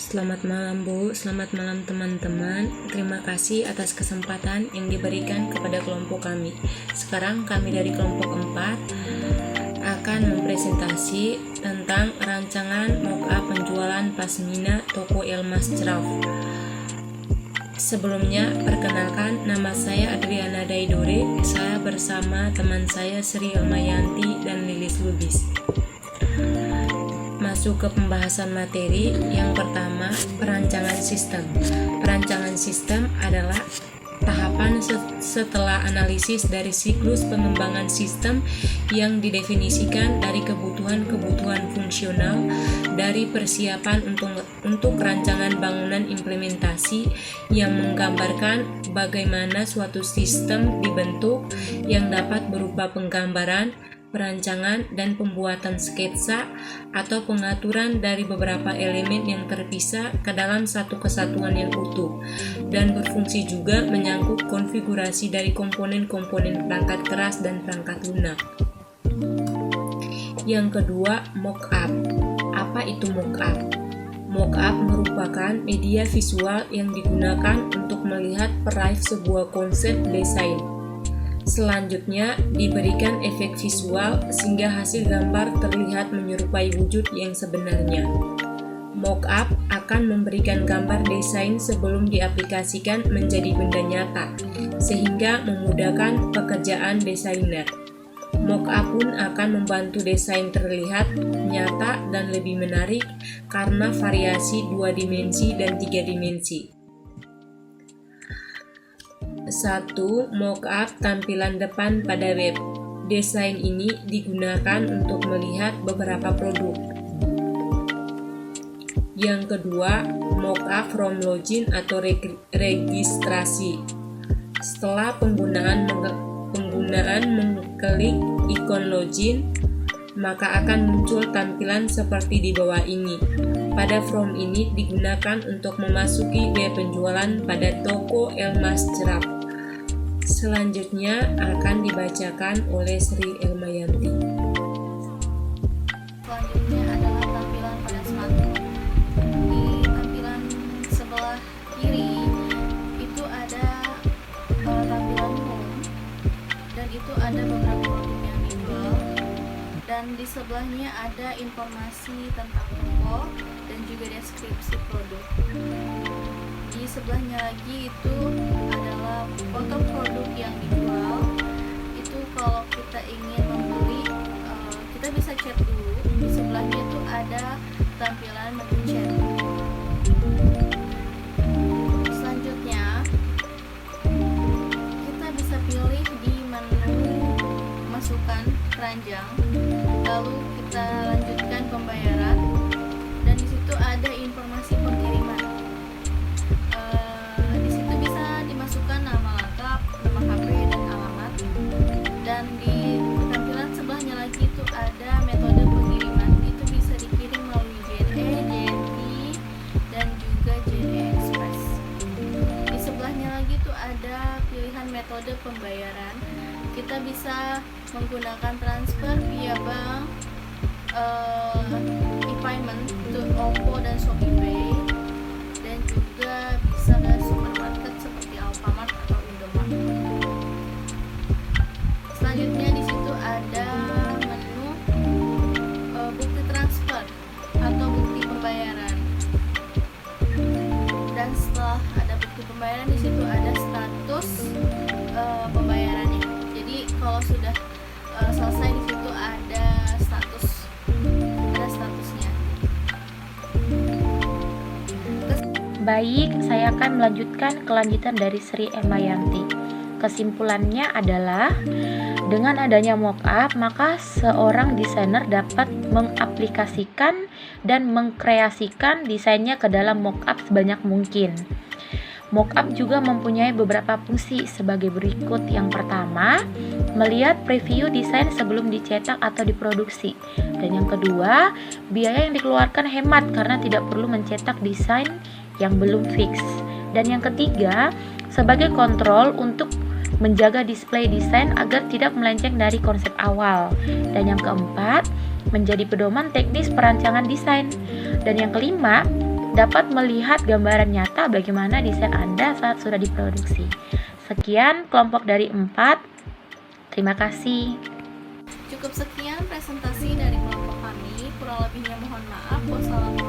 Selamat malam Bu, selamat malam teman-teman. Terima kasih atas kesempatan yang diberikan kepada kelompok kami. Sekarang kami dari kelompok 4 akan mempresentasi tentang rancangan mock-up penjualan pasmina toko Elmas Ceraf. Sebelumnya, perkenalkan, nama saya Adriana Daidore. Saya bersama teman saya Sri Elmayanti dan Lilis Lubis. Masuk ke pembahasan materi. Yang pertama, perancangan sistem. Perancangan sistem adalah tahapan setelah analisis dari siklus pengembangan sistem yang didefinisikan dari kebutuhan-kebutuhan fungsional, dari persiapan untuk rancangan bangunan implementasi yang menggambarkan bagaimana suatu sistem dibentuk yang dapat berupa penggambaran, perancangan dan pembuatan sketsa atau pengaturan dari beberapa elemen yang terpisah ke dalam satu kesatuan yang utuh, dan berfungsi juga menyangkut konfigurasi dari komponen-komponen perangkat keras dan perangkat lunak. Yang kedua, mock-up. Apa itu mock-up? Mock-up merupakan media visual yang digunakan untuk melihat peraih sebuah konsep desain. Selanjutnya, diberikan efek visual sehingga hasil gambar terlihat menyerupai wujud yang sebenarnya. Mock-up akan memberikan gambar desain sebelum diaplikasikan menjadi benda nyata, sehingga memudahkan pekerjaan desainer. Mock-up pun akan membantu desain terlihat nyata dan lebih menarik karena variasi 2 dimensi dan 3 dimensi. 1. Mock-up tampilan depan pada web. Desain ini digunakan untuk melihat beberapa produk. Yang kedua, mock-up from login atau registrasi. Setelah penggunaan mengklik ikon login, maka akan muncul tampilan seperti di bawah ini. Pada form ini digunakan untuk memasuki web penjualan pada toko Elmas Ceraf. Selanjutnya akan dibacakan oleh Sri Elmayanti. Selanjutnya adalah tampilan pada smartphone. Di tampilan sebelah kiri itu ada tampilan home, dan itu ada beberapa produk yang dijual, dan di sebelahnya ada informasi tentang toko dan juga deskripsi produk. Di sebelahnya lagi itu adalah foto produk yang dijual. Itu kalau kita ingin membeli, kita bisa chat dulu. Di sebelahnya itu ada tampilan menu chat. Selanjutnya kita bisa pilih di menu masukkan keranjang, lalu kita lanjutkan pembayaran, dan di situ ada informasi pengiriman. Di situ bisa dimasukkan nama lengkap, nama HP dan alamat. Dan di tampilan sebelahnya lagi itu ada metode pengiriman. Itu bisa dikirim melalui JNE, JNT, dan juga JNE Express. Di sebelahnya lagi itu ada pilihan metode pembayaran. Kita bisa menggunakan transfer via bank, e-payment untuk OVO dan ShopeePay, dan juga bisa ke supermarket seperti Alfamart atau Indomaret. Selanjutnya di situ ada menu bukti transfer atau bukti pembayaran. Dan setelah ada bukti pembayaran, di situ ada status pembayarannya. Jadi kalau sudah selesai, di situ ada statusnya. Baik, saya akan melanjutkan kelanjutan dari Sri Elmayanti. Kesimpulannya adalah, dengan adanya mock-up, maka seorang desainer dapat mengaplikasikan dan mengkreasikan desainnya ke dalam mock-up sebanyak mungkin. Mock-up juga mempunyai beberapa fungsi sebagai berikut. Yang pertama, melihat preview desain sebelum dicetak atau diproduksi. Dan yang kedua, biaya yang dikeluarkan hemat karena tidak perlu mencetak desain yang belum fix. Dan yang ketiga, sebagai kontrol untuk menjaga display desain agar tidak melenceng dari konsep awal. Dan yang keempat, menjadi pedoman teknis perancangan desain. Dan yang kelima, dapat melihat gambaran nyata bagaimana desain Anda saat sudah diproduksi. Sekian kelompok dari 4. Terima kasih. Cukup sekian presentasi dari kelompok kami. Kurang lebihnya mohon maaf. Wassalamualaikum